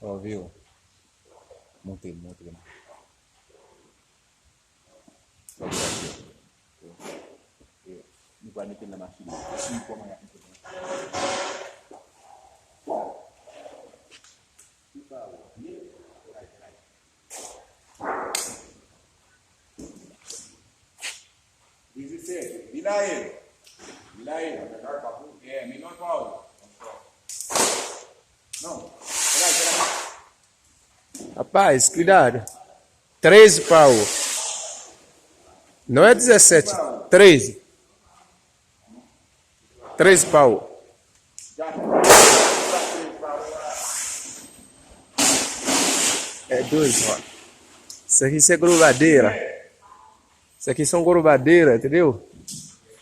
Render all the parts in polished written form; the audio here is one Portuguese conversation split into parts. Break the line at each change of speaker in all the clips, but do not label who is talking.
Ouviu? Montei, montei. Não vai meter na máquina. Sim, como é. Vira ele. Vira ele. Melhor pra burro. É, menor qual? Não. Peraí.
Rapaz, cuidado. 13 pau. Não é 17. 13. 13 pau. É 2, ó. Isso aqui é gruvadeira. Isso aqui são gruvadeira, entendeu?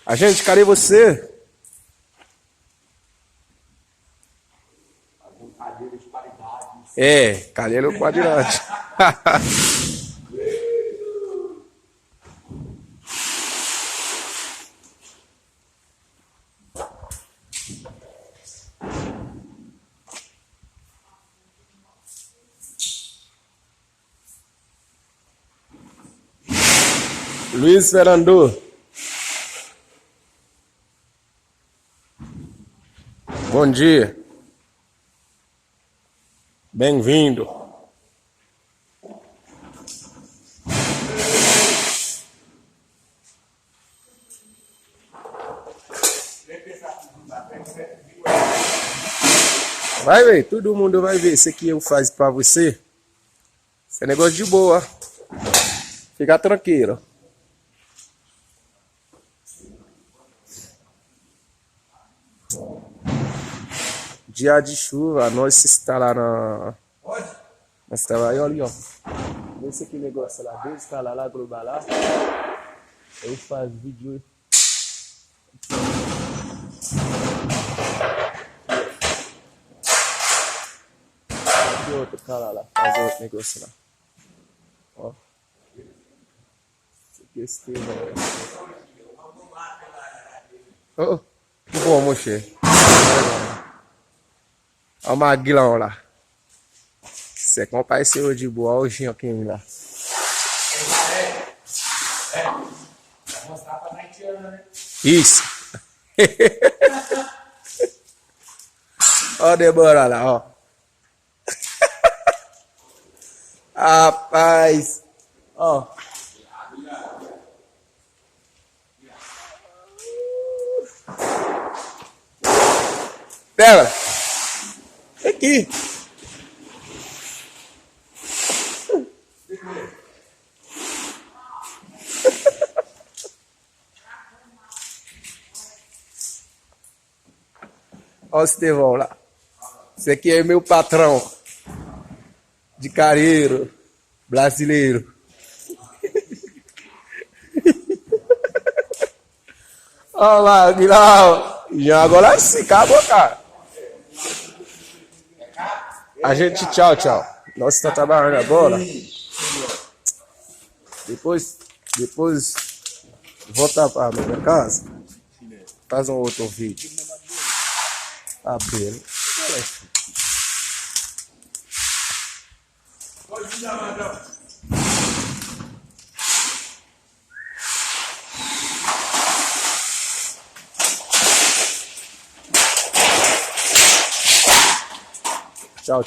A gente, cadê você? É, cadeira de qualidade. Luiz Fernando. Bom dia. Bem-vindo. Vai ver, todo mundo vai ver isso aqui eu faço pra você. Isso é negócio de boa. Fica tranquilo. Dia de chuva, nós está lá na... Nós estamos aí, olha, ó. Esse aqui negócio lá, Deus está lá, global lá. Eu faço vídeo. E outro cara lá, faz outro negócio lá. Ó. Esse aqui é oh, que bom, moche. Olha o maguilão lá. Você compareceu de boa, olha o Ginho aqui lá.
Vai mostrar pra Haitiana, né?
Isso. Ó, Débora lá, ó. Rapaz. Ó. Débora. Aqui. Ó o Estevão lá. Esse aqui é meu patrão. De careiro. Brasileiro. Olha lá, Guilherme. Já agora sim, acabou, cara. A gente, tchau. Nós estamos trabalhando agora. Depois voltar para a minha casa. Faz um outro vídeo. Abrir. Tchau.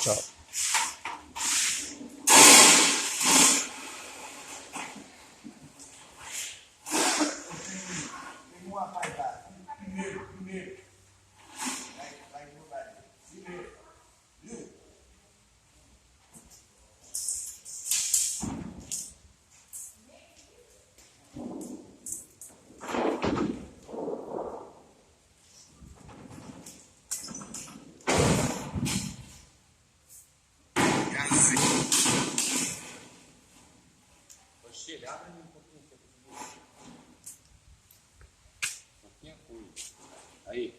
Aí,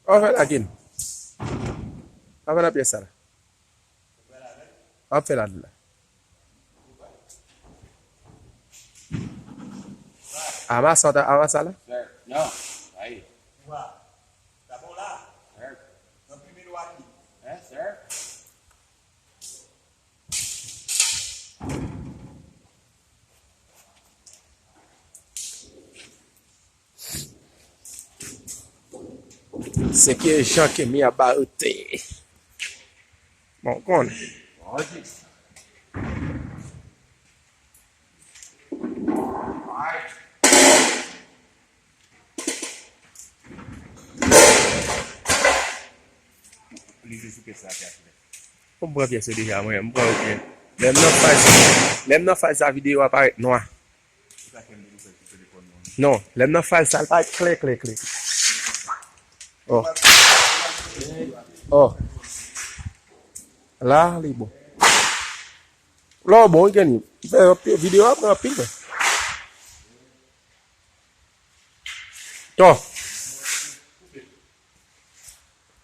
Olha aqui. Olha a peça. Olha lá. Amassa lá.
certo. Não, aí. Tá bom lá? Certo. Então primeiro aqui. É, certo.
Esse aqui é Jean que me abarrotei. Bom, quando?
Pode. Vai. Liga esse pessoal aqui.
Vamos pôr a pièce déjà amanhã. Vamos pôr o quê? Lem não faz a vidéo apparaître noir. Non, lem não faz ça apparaître clé. Oh. Oh. Là, ali bon. Là, bon, il gagne. Vidéo après, pile. Então,